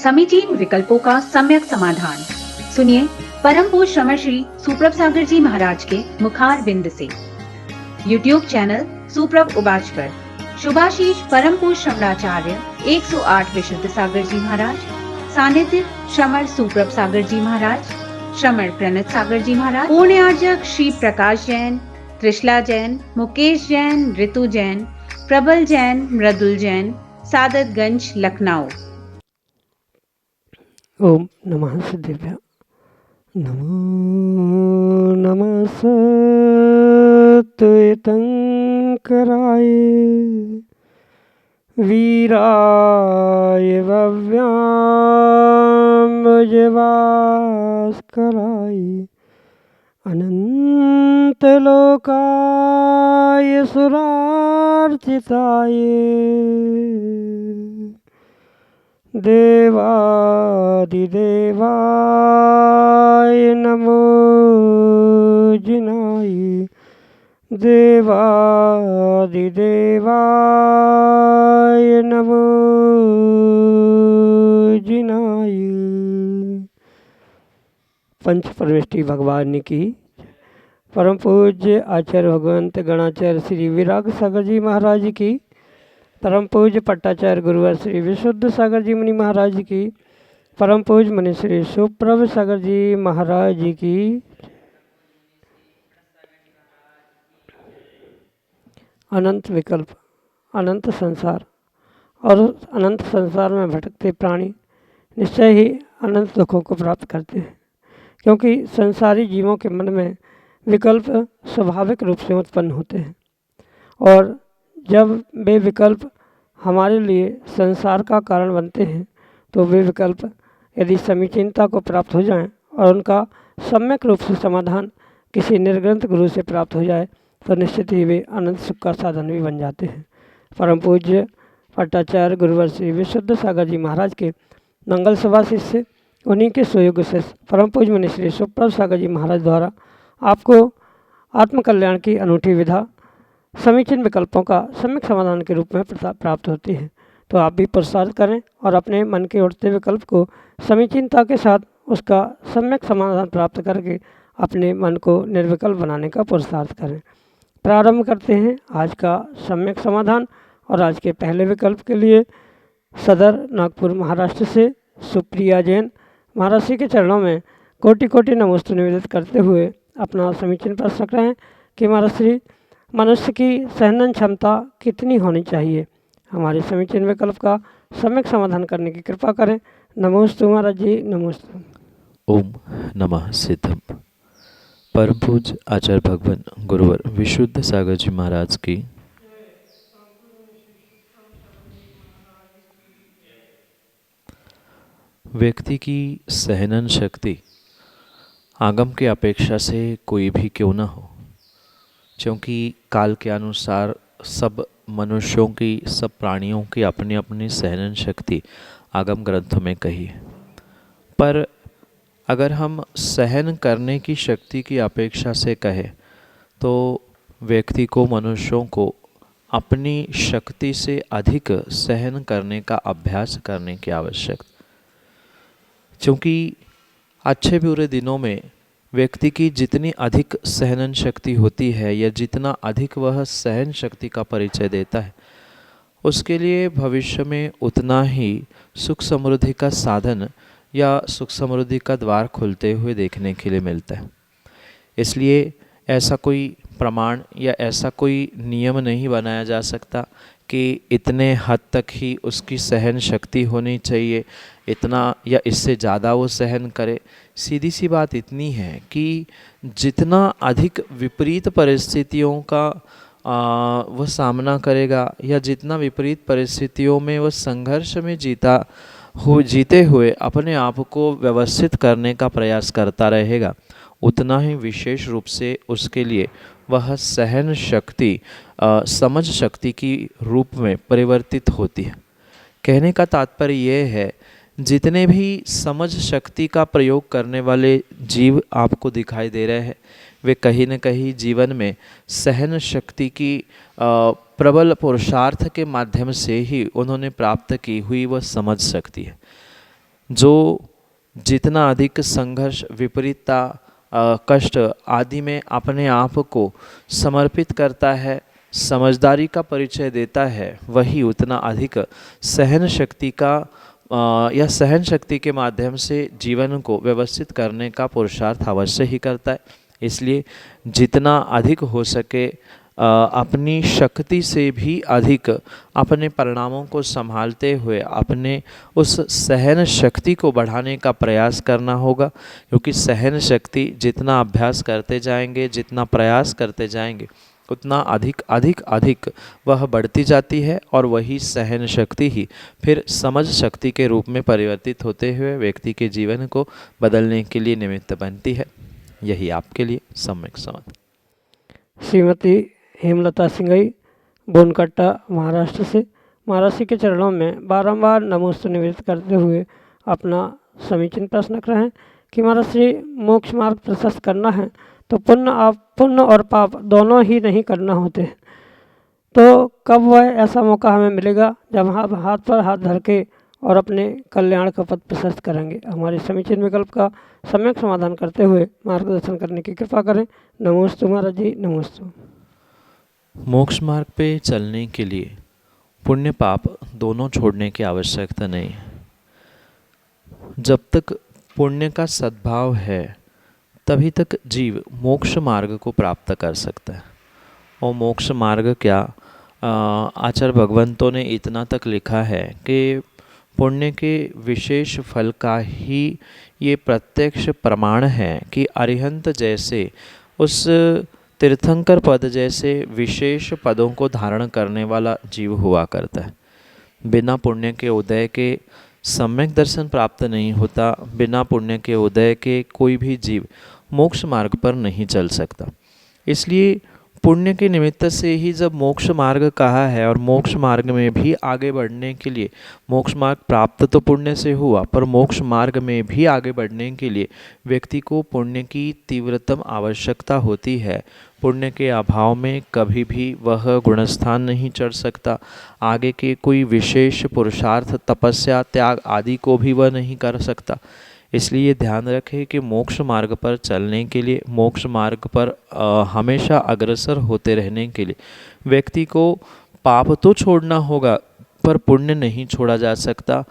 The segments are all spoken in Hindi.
समीचीन विकल्पों का सम्यक समाधान। सुनिए परम पूज्य श्रमण श्री सुप्रभ सागर जी महाराज के मुखार बिंद से। यूट्यूब चैनल सुप्रभ उबाच पर शुभाशीष परम पूज्य श्रमणाचार्य 108 विशुद्ध सागर जी महाराज, सानिध्य श्रमण सुप्रभ सागर जी महाराज, श्रमण प्रणत सागर जी महाराज, पूर्ण आर्जक श्री प्रकाश जैन, त्रिशला जैन, मुकेश जैन, ऋतु जैन, प्रबल जैन, मृदुल जैन, सादतगंज लखनऊ। ओम नमः सिद्धेभ्य। नमो नमः सत्तीर्थंकराय वीराय भव्याम्बुजभास्कराय अनंतलोकाय सुरार्चिताय देवादिदेवाय नमो जिनाय, देवादिदेवाय नमो जिनाय। पंच परमेष्टि भगवान की परम पूज्य आचार्य भगवंत गणाचार्य श्री विराग सागर जी महाराज की, परम पूज्य पट्टाचार्य गुरुवर श्री विशुद्ध सागर जी मुनि महाराज की, परम पूज्य मुनि श्री सुप्रभ सागर जी महाराज की। अनंत विकल्प, अनंत संसार और अनंत संसार में भटकते प्राणी निश्चय ही अनंत दुखों को प्राप्त करते हैं, क्योंकि संसारी जीवों के मन में विकल्प स्वाभाविक रूप से उत्पन्न होते हैं और जब वे विकल्प हमारे लिए संसार का कारण बनते हैं तो वे विकल्प यदि समीचीनता को प्राप्त हो जाएं और उनका सम्यक रूप से समाधान किसी निर्ग्रंथ गुरु से प्राप्त हो जाए तो निश्चित ही वे अनंत सुख का साधन भी बन जाते हैं। परम पूज्य पट्टाचार्य गुरुवर श्री विशुद्ध सागर जी महाराज के मंगल सभा शिष्य, उन्हीं के सुयोग्य शिष्य परम पूज्य मुनि श्री सुप्रभ सागर जी महाराज द्वारा आपको आत्मकल्याण की अनूठी विधा समीचीन विकल्पों का सम्यक समाधान के रूप में प्राप्त होती है। तो आप भी पुरुषार्थ करें और अपने मन के उठते विकल्प को समीचीनता के साथ उसका सम्यक समाधान प्राप्त करके अपने मन को निर्विकल्प बनाने का पुरुषार्थ करें। प्रारंभ करते हैं आज का सम्यक समाधान और आज के पहले विकल्प के लिए सदर नागपुर महाराष्ट्र से सुप्रिया जैन महाराज के चरणों में कोटि कोटि नमोस्तु निवेदित करते हुए अपना समीचीन प्रश्न रख रहे हैं कि महाराज श्री मनुष्य की सहनन क्षमता कितनी होनी चाहिए। हमारे समीचीन विकल्प का सम्यक समाधान करने की कृपा करें। नमोस्तु महाराज जी, नमोस्तु। ओम नमः सिद्धम। परम पूज्य आचार्य भगवान गुरुवर विशुद्ध सागर जी महाराज की व्यक्ति की सहनन शक्ति आगम की अपेक्षा से कोई भी क्यों न हो, क्योंकि काल के अनुसार सब मनुष्यों की, सब प्राणियों की अपनी अपनी सहनन शक्ति आगम ग्रंथों में कही है। पर अगर हम सहन करने की शक्ति की अपेक्षा से कहें तो व्यक्ति को, मनुष्यों को अपनी शक्ति से अधिक सहन करने का अभ्यास करने की आवश्यकता, क्योंकि अच्छे बुरे दिनों में व्यक्ति की जितनी अधिक सहनन शक्ति होती है या जितना अधिक वह सहन शक्ति का परिचय देता है, उसके लिए भविष्य में उतना ही सुख समृद्धि का साधन या सुख समृद्धि का द्वार खुलते हुए देखने के लिए मिलता है। इसलिए ऐसा कोई प्रमाण या ऐसा कोई नियम नहीं बनाया जा सकता कि इतने हद तक ही उसकी सहन शक्ति होनी चाहिए, इतना या इससे ज़्यादा वो सहन करे। सीधी सी बात इतनी है कि जितना अधिक विपरीत परिस्थितियों का वह सामना करेगा या जितना विपरीत परिस्थितियों में वह संघर्ष में जीते हुए अपने आप को व्यवस्थित करने का प्रयास करता रहेगा, उतना ही विशेष रूप से उसके लिए वह सहन शक्ति समझ शक्ति की रूप में परिवर्तित होती है। कहने का तात्पर्य यह है, जितने भी समझ शक्ति का प्रयोग करने वाले जीव आपको दिखाई दे रहे हैं, वे कहीं न कहीं जीवन में सहन शक्ति की प्रबल पुरुषार्थ के माध्यम से ही उन्होंने प्राप्त की हुई वह समझ शक्ति है। जो जितना अधिक संघर्ष, विपरीतता, कष्ट आदि में अपने आप को समर्पित करता है, समझदारी का परिचय देता है, वही उतना अधिक सहन शक्ति का या सहन शक्ति के माध्यम से जीवन को व्यवस्थित करने का पुरुषार्थ अवश्य ही करता है। इसलिए जितना अधिक हो सके अपनी शक्ति से भी अधिक अपने परिणामों को संभालते हुए अपने उस सहन शक्ति को बढ़ाने का प्रयास करना होगा, क्योंकि सहन शक्ति जितना अभ्यास करते जाएंगे, जितना प्रयास करते जाएंगे, उतना अधिक अधिक अधिक वह बढ़ती जाती है और वही सहन शक्ति ही फिर समझ शक्ति के रूप में परिवर्तित होते हुए व्यक्ति के जीवन को बदलने के लिए निमित्त बनती है। यही आपके लिए सम्यक समझ। श्रीमती हेमलता सिंघई, बोनकट्टा, महाराष्ट्र से महाराष्ट्र के चरणों में बारंबार नमोस्तु निवेदित करते हुए अपना समीचीन प्रश्न रख रहे हैं कि महाराज श्री, मोक्ष मार्ग प्रशस्त करना है तो पुण्य और पाप दोनों ही नहीं करना होते, तो कब वह ऐसा मौका हमें मिलेगा जब हम हाथ पर हाथ धर के और अपने कल्याण का पथ प्रशस्त करेंगे? हमारे समीचीन विकल्प का सम्यक समाधान करते हुए मार्गदर्शन करने की कृपा करें। नमोस्तु महाराज जी, नमोस्तु। मोक्ष मार्ग पे चलने के लिए पुण्य पाप दोनों छोड़ने की आवश्यकता नहीं है। जब तक पुण्य का सद्भाव है तभी तक जीव मोक्ष मार्ग को प्राप्त कर सकता है। और मोक्ष मार्ग क्या, आचार्य भगवंतों ने इतना तक लिखा है कि पुण्य के विशेष फल का ही ये प्रत्यक्ष प्रमाण है कि अरिहंत जैसे उस तीर्थंकर पद जैसे विशेष पदों को धारण करने वाला जीव हुआ करता है। बिना पुण्य के उदय के सम्यक दर्शन प्राप्त नहीं होता, बिना पुण्य के उदय के कोई भी जीव मोक्ष मार्ग पर नहीं चल सकता। इसलिए पुण्य के निमित्त से ही जब मोक्ष मार्ग कहा है, और मोक्ष मार्ग में भी आगे बढ़ने के लिए, मोक्ष मार्ग प्राप्त तो पुण्य से हुआ, पर मोक्ष मार्ग में भी आगे बढ़ने के लिए व्यक्ति को पुण्य की तीव्रतम आवश्यकता होती है। पुण्य के अभाव में कभी भी वह गुणस्थान नहीं चढ़ सकता, आगे के कोई विशेष पुरुषार्थ, तपस्या, त्याग आदि को भी वह नहीं कर सकता। इसलिए ध्यान रखें कि मोक्ष मार्ग पर चलने के लिए, मोक्ष मार्ग पर हमेशा अग्रसर होते रहने के लिए व्यक्ति को पाप तो छोड़ना होगा, पर पुण्य नहीं छोड़ा जा सकता।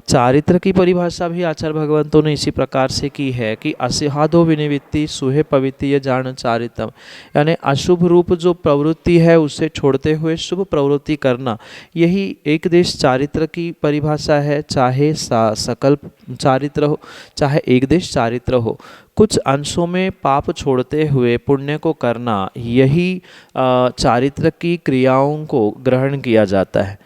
चारित्र की परिभाषा भी आचार्य भगवंतों ने इसी प्रकार से की है कि असिहादो विनिवृत्ति सुहे पवित्ति जान चारितम, यानी अशुभ रूप जो प्रवृत्ति है उसे छोड़ते हुए शुभ प्रवृत्ति करना, यही एक देश चारित्र की परिभाषा है। चाहे सकल चारित्र हो, चाहे एक देश चारित्र हो, कुछ अंशों में पाप छोड़ते हुए पुण्य को करना, यही चारित्र की क्रियाओं को ग्रहण किया जाता है।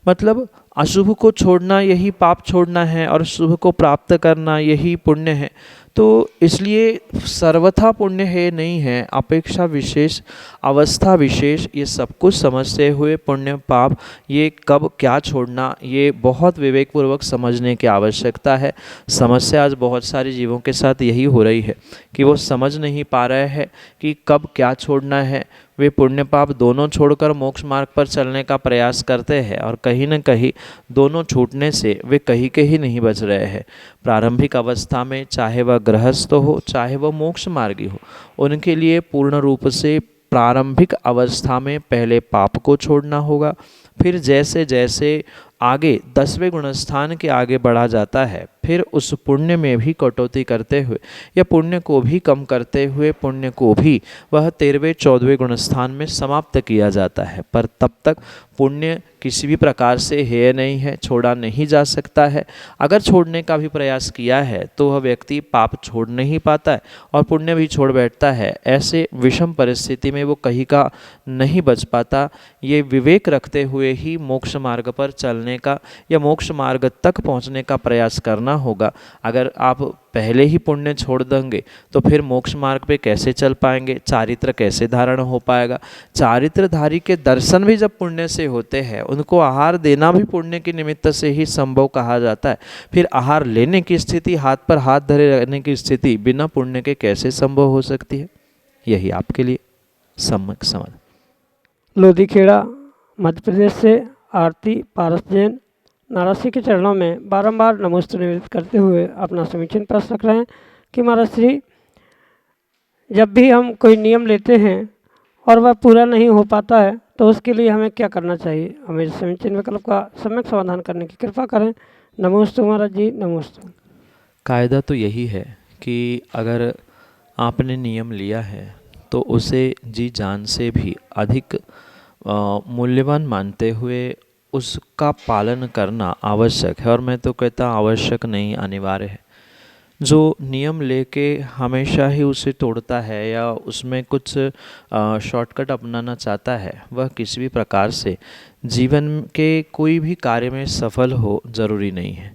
मतलब अशुभ को छोड़ना यही पाप छोड़ना है और शुभ को प्राप्त करना यही पुण्य है। तो इसलिए सर्वथा पुण्य है नहीं है, अपेक्षा विशेष, अवस्था विशेष, ये सब कुछ समझते हुए पुण्य पाप ये कब क्या छोड़ना, ये बहुत विवेकपूर्वक समझने की आवश्यकता है। समस्या आज बहुत सारे जीवों के साथ यही हो रही है कि वो समझ नहीं पा रहे हैं कि कब क्या छोड़ना है। वे पुण्य पाप दोनों छोड़कर मोक्ष मार्ग पर चलने का प्रयास करते हैं और कहीं न कहीं दोनों छूटने से वे कहीं के ही नहीं बच रहे हैं। प्रारंभिक अवस्था में चाहे वह गृहस्थ हो, चाहे वह मोक्ष मार्गी हो, उनके लिए पूर्ण रूप से प्रारंभिक अवस्था में पहले पाप को छोड़ना होगा। फिर जैसे जैसे आगे 10वें गुणस्थान के आगे बढ़ा जाता है, फिर उस पुण्य में भी कटौती करते हुए या पुण्य को भी कम करते हुए पुण्य को भी वह 13वें 14वें गुणस्थान में समाप्त किया जाता है। पर तब तक पुण्य किसी भी प्रकार से हेय नहीं है, छोड़ा नहीं जा सकता है। अगर छोड़ने का भी प्रयास किया है तो वह व्यक्ति पाप छोड़ नहीं पाता है और पुण्य भी छोड़ बैठता है। ऐसे विषम परिस्थिति में वो कहीं का नहीं बच पाता। ये विवेक रखते हुए ही मोक्ष मार्ग पर चलने का या मोक्ष मार्ग तक पहुंचने का प्रयास करना होगा। अगर आप पहले ही पुण्य छोड़ देंगे तो फिर मोक्ष मार्ग पे कैसे चल पाएंगे, चारित्र कैसे धारण हो पाएगा। चारित्रधारी के दर्शन भी जब पुण्य से होते हैं, उनको आहार देना भी पुण्य के निमित्त से ही संभव कहा जाता है। फिर आहार लेने की स्थिति, हाथ पर हाथ धरे रहने की स्थिति बिना पुण्य के कैसे संभव हो सकती है। यही आपके लिए सम्यक समझ। लोधीखेड़ा मध्य प्रदेश से आरती पारस जैन, महाराज श्री के चरणों में बारंबार नमोस्तु निवेदित करते हुए अपना समीचीन प्रश्न रख रहे हैं कि महाराज श्री, जब भी हम कोई नियम लेते हैं और वह पूरा नहीं हो पाता है तो उसके लिए हमें क्या करना चाहिए? हमें समीचीन विकल्प का सम्यक समाधान करने की कृपा करें। नमोस्तु महाराज जी, नमोस्तु। कायदा तो यही है कि अगर आपने नियम लिया है तो उसे जी जान से भी अधिक मूल्यवान मानते हुए उसका पालन करना आवश्यक है। और मैं तो कहता आवश्यक नहीं, अनिवार्य है। जो नियम लेके हमेशा ही उसे तोड़ता है या उसमें कुछ शॉर्टकट अपनाना चाहता है, वह किसी भी प्रकार से जीवन के कोई भी कार्य में सफल हो ज़रूरी नहीं है।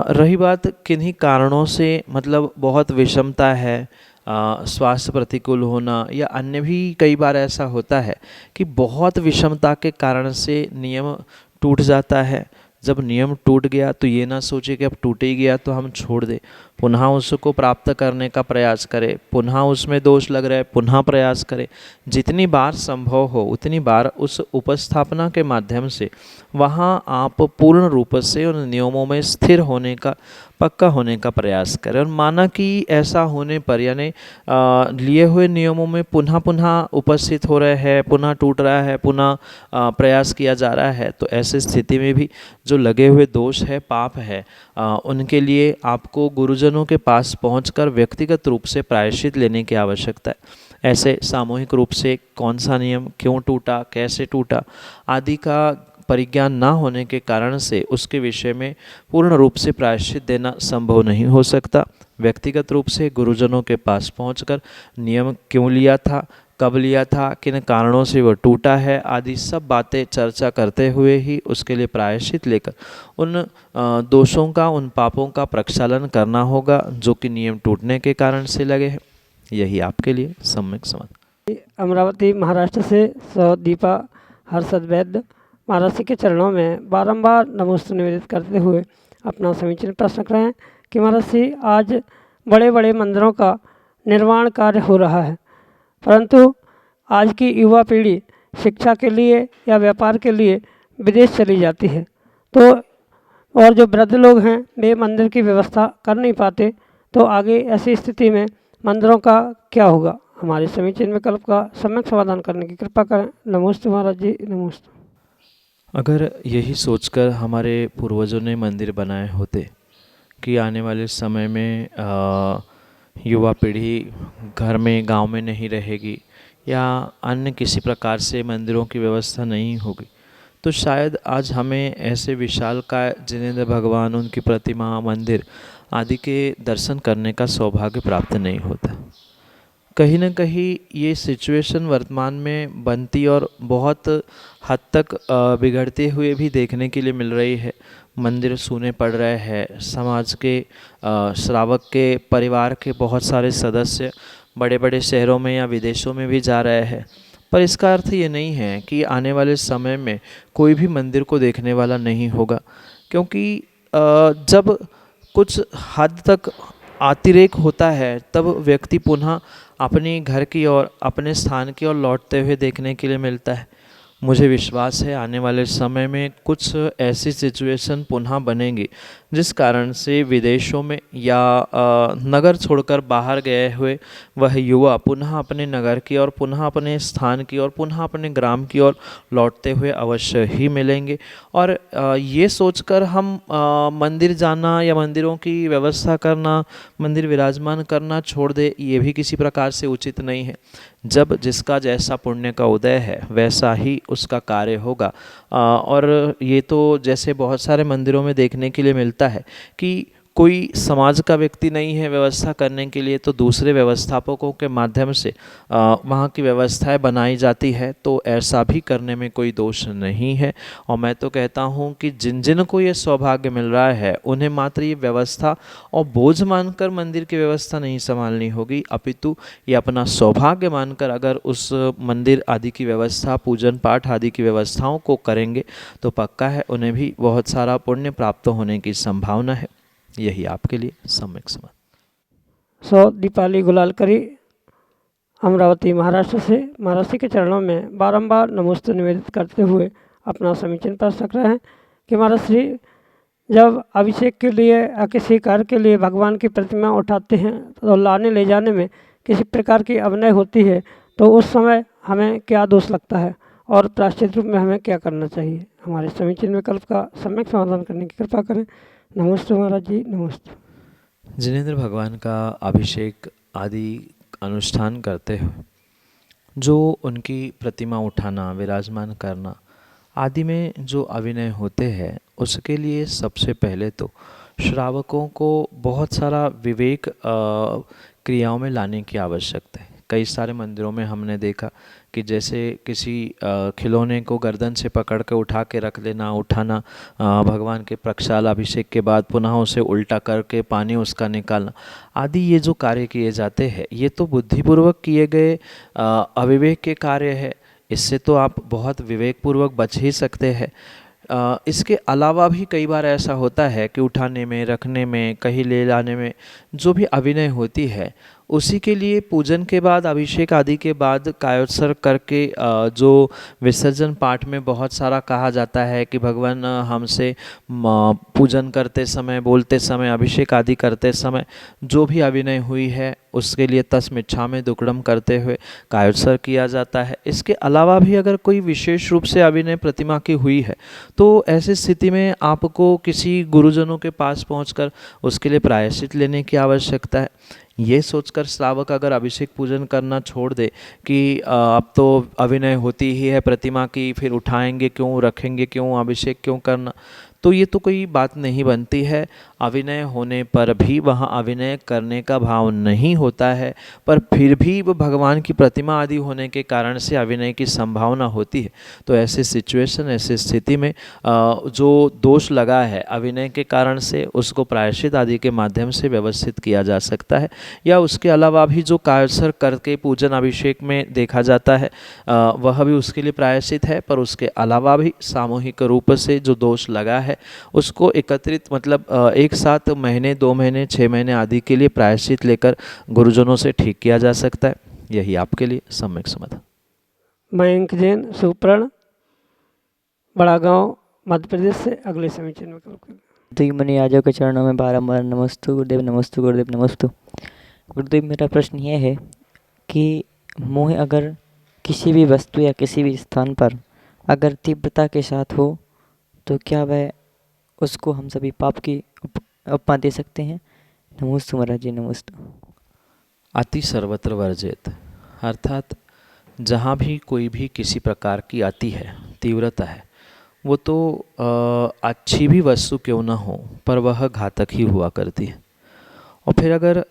रही बात किन्हीं कारणों से, मतलब बहुत विषमता है, स्वास्थ्य प्रतिकूल होना या अन्य भी कई बार ऐसा होता है कि बहुत विषमता के कारण से नियम टूट जाता है। जब नियम टूट गया तो ये ना सोचे कि अब टूट ही गया तो हम छोड़ दें, पुनः उसको प्राप्त करने का प्रयास करें, पुनः उसमें दोष लग रहा है पुनः प्रयास करें। जितनी बार संभव हो उतनी बार उस उपस्थापना के माध्यम से वहाँ आप पूर्ण रूप से उन नियमों में स्थिर होने का, पक्का होने का प्रयास करें। और माना कि ऐसा होने पर, यानी लिए हुए नियमों में पुनः पुनः उपस्थित हो रहे हैं, पुनः टूट रहा है, पुनः प्रयास किया जा रहा है, तो ऐसी स्थिति में भी जो लगे हुए दोष है, पाप है, उनके लिए आपको गुरुजनों के पास पहुंचकर व्यक्तिगत रूप से प्रायश्चित लेने की आवश्यकता है। ऐसे सामूहिक रूप से कौन सा नियम क्यों टूटा, कैसे टूटा आदि का परिज्ञान ना होने के कारण से उसके विषय में पूर्ण रूप से प्रायश्चित देना संभव नहीं हो सकता। व्यक्तिगत रूप से गुरुजनों के पास पहुंचकर नियम क्यों लिया था, कब लिया था, किन कारणों से वह टूटा है आदि सब बातें चर्चा करते हुए ही उसके लिए प्रायश्चित लेकर उन दोषों का, उन पापों का प्रक्षालन करना होगा जो कि नियम टूटने के कारण से लगे हैं। यही आपके लिए सम्यक समाधान। अमरावती महाराष्ट्र से दीपा हर्षद वैद्य महाराज श्री के चरणों में बारंबार नमोस्तु निवेदित करते हुए अपना समीचीन प्रश्न रख रहे हैं कि महाराज श्री, आज बड़े बड़े मंदिरों का निर्माण कार्य हो रहा है, परंतु आज की युवा पीढ़ी शिक्षा के लिए या व्यापार के लिए विदेश चली जाती है, तो और जो वृद्ध लोग हैं वे मंदिर की व्यवस्था कर नहीं पाते, तो आगे ऐसी स्थिति में मंदिरों का क्या होगा? हमारे समीचीन विकल्प का सम्यक समाधान करने की कृपा करें। नमोस्तु महाराज जी, नमोस्तु। अगर यही सोचकर हमारे पूर्वजों ने मंदिर बनाए होते कि आने वाले समय में युवा पीढ़ी घर में, गांव में नहीं रहेगी या अन्य किसी प्रकार से मंदिरों की व्यवस्था नहीं होगी, तो शायद आज हमें ऐसे विशालकाय जिनेंद्र भगवान, उनकी प्रतिमा, मंदिर आदि के दर्शन करने का सौभाग्य प्राप्त नहीं होता। कहीं न कहीं ये सिचुएशन वर्तमान में बनती और बहुत हद तक बिगड़ते हुए भी देखने के लिए मिल रही है। मंदिर सूने पड़ रहे हैं, समाज के श्रावक के परिवार के बहुत सारे सदस्य बड़े बड़े शहरों में या विदेशों में भी जा रहे हैं, पर इसका अर्थ ये नहीं है कि आने वाले समय में कोई भी मंदिर को देखने वाला नहीं होगा, क्योंकि जब कुछ हद तक अतिरेक होता है तब व्यक्ति पुनः अपने घर की ओर, अपने स्थान की ओर लौटते हुए देखने के लिए मिलता है। मुझे विश्वास है आने वाले समय में कुछ ऐसी सिचुएशन पुनः बनेंगी जिस कारण से विदेशों में या नगर छोड़कर बाहर गए हुए वह युवा पुनः अपने नगर की ओर, पुनः अपने स्थान की ओर, पुनः अपने ग्राम की ओर लौटते हुए अवश्य ही मिलेंगे। और ये सोचकर हम मंदिर जाना या मंदिरों की व्यवस्था करना, मंदिर विराजमान करना छोड़ दे, ये भी किसी प्रकार से उचित नहीं है। जब जिसका जैसा पुण्य का उदय है वैसा ही उसका कार्य होगा। और ये तो जैसे बहुत सारे मंदिरों में देखने के लिए मिलता है कि कोई समाज का व्यक्ति नहीं है व्यवस्था करने के लिए, तो दूसरे व्यवस्थापकों के माध्यम से वहाँ की व्यवस्थाएं बनाई जाती है, तो ऐसा भी करने में कोई दोष नहीं है। और मैं तो कहता हूँ कि जिन जिन को ये सौभाग्य मिल रहा है उन्हें मात्र ये व्यवस्था और बोझ मानकर मंदिर की व्यवस्था नहीं संभालनी होगी, अपितु ये अपना सौभाग्य मानकर अगर उस मंदिर आदि की व्यवस्था, पूजन पाठ आदि की व्यवस्थाओं को करेंगे तो पक्का है उन्हें भी बहुत सारा पुण्य प्राप्त होने की संभावना है। यही आपके लिए सम्यक समाधान। दीपाली गुलालकरी अमरावती महाराष्ट्र से महाराष्ट्र के चरणों में बारंबार नमोस्तु निवेदित करते हुए अपना समीचीन प्रश्न रख रहे हैं कि महाराज श्री जब अभिषेक के लिए या किसी कार्य के लिए भगवान की प्रतिमा उठाते हैं तो लाने ले जाने में किसी प्रकार की अभिनय होती है तो उस समय हमें क्या दोष लगता है और प्रायश्चित रूप में हमें क्या करना चाहिए? हमारे समीचीन विकल्प का सम्यक समाधान करने की कृपा करें। नमस्ते महाराज जी, नमस्ते। जिनेंद्र भगवान का अभिषेक आदि अनुष्ठान करते हुए जो उनकी प्रतिमा उठाना, विराजमान करना आदि में जो अभिनय होते हैं उसके लिए सबसे पहले तो श्रावकों को बहुत सारा विवेक क्रियाओं में लाने की आवश्यकता है। कई सारे मंदिरों में हमने देखा कि जैसे किसी खिलौने को गर्दन से पकड़ के उठा के रख लेना, उठाना, भगवान के प्रक्षाल अभिषेक के बाद पुनः उसे उल्टा करके पानी उसका निकालना आदि ये जो कार्य किए जाते हैं ये तो बुद्धिपूर्वक किए गए अविवेक के कार्य है। इससे तो आप बहुत विवेकपूर्वक बच ही सकते हैं। इसके अलावा भी कई बार ऐसा होता है कि उठाने में, रखने में, कहीं ले जाने में जो भी अभिनय होती है उसी के लिए पूजन के बाद, अभिषेक आदि के बाद कायोत्सर्ग करके जो विसर्जन पाठ में बहुत सारा कहा जाता है कि भगवान हमसे पूजन करते समय, बोलते समय, अभिषेक आदि करते समय जो भी अभिनय हुई है उसके लिए तस्मिच्छामि दुक्कडम करते हुए कायोत्सर्ग किया जाता है। इसके अलावा भी अगर कोई विशेष रूप से अभिनय प्रतिमा की हुई है तो ऐसी स्थिति में आपको किसी गुरुजनों के पास पहुंचकर उसके लिए प्रायश्चित लेने की आवश्यकता है। ये सोचकर श्रावक अगर अभिषेक पूजन करना छोड़ दे कि अब तो अभिनय होती ही है प्रतिमा की, फिर उठाएंगे क्यों, रखेंगे क्यों, अभिषेक क्यों करना, तो ये तो कोई बात नहीं बनती है। अभिनय होने पर भी वहाँ अभिनय करने का भाव नहीं होता है, पर फिर भी वो भगवान की प्रतिमा आदि होने के कारण से अभिनय की संभावना होती है। तो ऐसे सिचुएशन, ऐसी स्थिति में जो दोष लगा है अभिनय के कारण से उसको प्रायश्चित आदि के माध्यम से व्यवस्थित किया जा सकता है। या उसके अलावा भी जो कायोत्सर्ग करके पूजन अभिषेक में देखा जाता है वह भी उसके लिए प्रायश्चित है, पर उसके अलावा भी सामूहिक रूप से जो दोष लगा है उसको एकत्रित मतलब एक साथ महीने, 2 महीने, 6 महीने आदि के लिए प्रायश्चित लेकर गुरुजनों से ठीक किया जा सकता है। यही आपके लिए सम्यक समाधान। मयंक जैन, सुपर्ण, बड़ा गांव, मध्य प्रदेश से अगले समीचीन विकल्प। तो मुनि आजो के चरणों में बारंबार नमस्तु गुरुदेव, नमस्तु गुरुदेव, नमस्तु गुरुदेव। मेरा प्रश्न यह है कि मोह अगर किसी भी वस्तु या किसी भी स्थान पर अगर तीव्रता के साथ हो तो क्या वह उसको हम सभी पाप की उपमा दे सकते हैं? नमोस्तु महाराज जी, नमोस्तु। अति सर्वत्र वर्जित, अर्थात जहाँ भी कोई भी किसी प्रकार की अति है, तीव्रता है, वो तो अच्छी भी वस्तु क्यों ना हो पर वह घातक ही हुआ करती है। और फिर अगर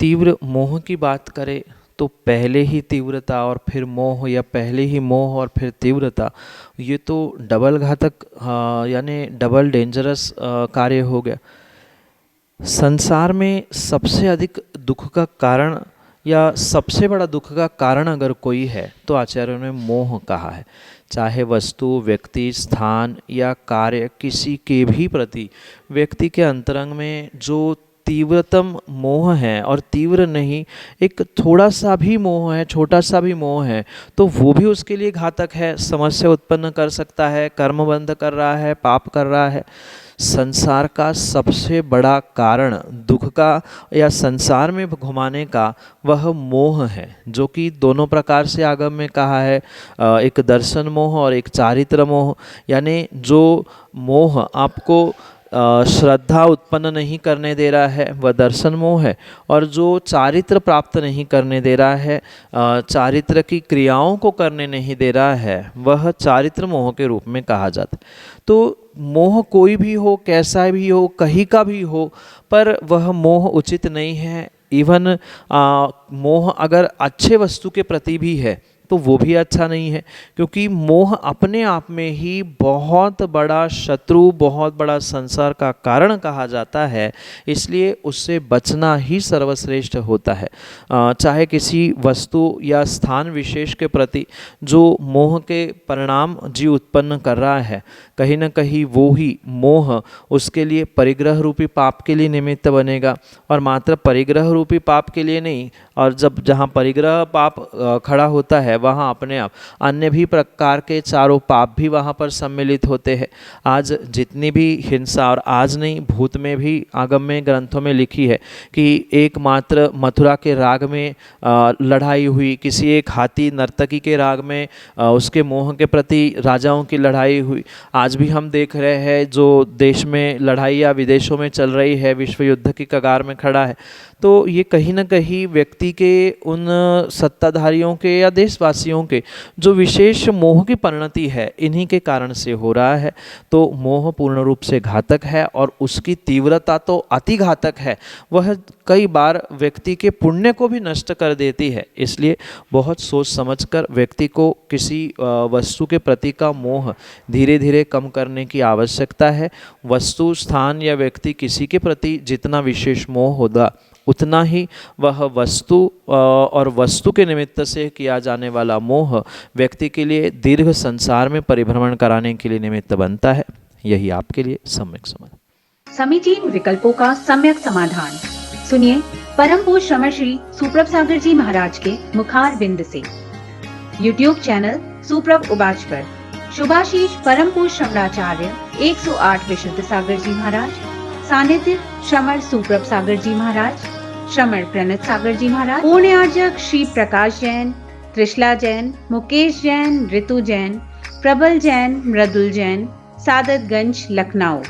तीव्र मोह की बात करें तो पहले ही तीव्रता और फिर मोह, या पहले ही मोह और फिर तीव्रता, ये तो डबल घातक यानी डबल डेंजरस कार्य हो गया। संसार में सबसे अधिक दुख का कारण या सबसे बड़ा दुख का कारण अगर कोई है तो आचार्यों ने मोह कहा है। चाहे वस्तु, व्यक्ति, स्थान या कार्य किसी के भी प्रति व्यक्ति के अंतरंग में जो तीव्रतम मोह है, और तीव्र नहीं, एक थोड़ा सा भी मोह है, छोटा सा भी मोह है, तो वो भी उसके लिए घातक है, समस्या उत्पन्न कर सकता है, कर्म बंध कर रहा है, पाप कर रहा है। संसार का सबसे बड़ा कारण दुख का या संसार में घुमाने का वह मोह है, जो कि दोनों प्रकार से आगम में कहा है, एक दर्शन मोह और एक चारित्र मोह। यानी जो मोह आपको श्रद्धा उत्पन्न नहीं करने दे रहा है वह दर्शन मोह है, और जो चारित्र प्राप्त नहीं करने दे रहा है, चारित्र की क्रियाओं को करने नहीं दे रहा है, वह चारित्र मोह के रूप में कहा जाता है। तो मोह कोई भी हो, कैसा भी हो, कहीं का भी हो, पर वह मोह उचित नहीं है। इवन मोह अगर अच्छे वस्तु के प्रति भी है तो वो भी अच्छा नहीं है, क्योंकि मोह अपने आप में ही बहुत बड़ा शत्रु, बहुत बड़ा संसार का कारण कहा जाता है। इसलिए उससे बचना ही सर्वश्रेष्ठ होता है। चाहे किसी वस्तु या स्थान विशेष के प्रति जो मोह के परिणाम जीव उत्पन्न कर रहा है, कहीं ना कहीं वो ही मोह उसके लिए परिग्रह रूपी पाप के लिए निमित्त बनेगा, और मात्र परिग्रह रूपी पाप के लिए नहीं। और जब जहाँ परिग्रह पाप खड़ा होता है है वहाँ अपने आप अन्य भी प्रकार के चारों पाप भी वहाँ पर सम्मिलित होते हैं। आज जितनी भी हिंसा, और आज नहीं भूत में भी आगम में ग्रंथों में लिखी है कि एकमात्र मथुरा के राग में लड़ाई हुई, किसी एक हाथी नर्तकी के राग में उसके मोह के प्रति राजाओं की लड़ाई हुई। आज भी हम देख रहे हैं जो देश में लड़ाई या विदेशों में चल रही है, विश्व युद्ध की कगार में खड़ा है। तो ये कहीं ना कहीं व्यक्ति के उन सत्ताधारियों के या देशवासियों के जो विशेष मोह की परिणति है इन्हीं के कारण से हो रहा है। तो मोह पूर्ण रूप से घातक है और उसकी तीव्रता तो अति घातक है, वह कई बार व्यक्ति के पुण्य को भी नष्ट कर देती है। इसलिए बहुत सोच समझकर व्यक्ति को किसी वस्तु के प्रति का मोह धीरे धीरे कम करने की आवश्यकता है। वस्तु, स्थान या व्यक्ति किसी के प्रति जितना विशेष मोह होगा उतना ही वह वस्तु और वस्तु के निमित्त से किया जाने वाला मोह व्यक्ति के लिए दीर्घ संसार में परिभ्रमण कराने के लिए निमित्त बनता है। यही आपके लिए सम्यक समाधान। समीचीन विकल्पों का सम्यक समाधान सुनिए परम पूज्य श्रमण श्री सुप्रभ सागर जी महाराज के मुखार बिंद से। YouTube चैनल सुप्रभ उबाच पर शुभाशीष परम पूज्य श्रमणाचार्य 108 विशुद्ध सागर जी महाराज, सानिध्य श्रमण सुप्रभ सागर जी महाराज, श्रमण प्रणत सागर जी महाराज, पूर्ण आर्जक श्री प्रकाश जैन, त्रिशला जैन, मुकेश जैन, ऋतु जैन, प्रबल जैन, मृदुल जैन, सादतगंज लखनऊ।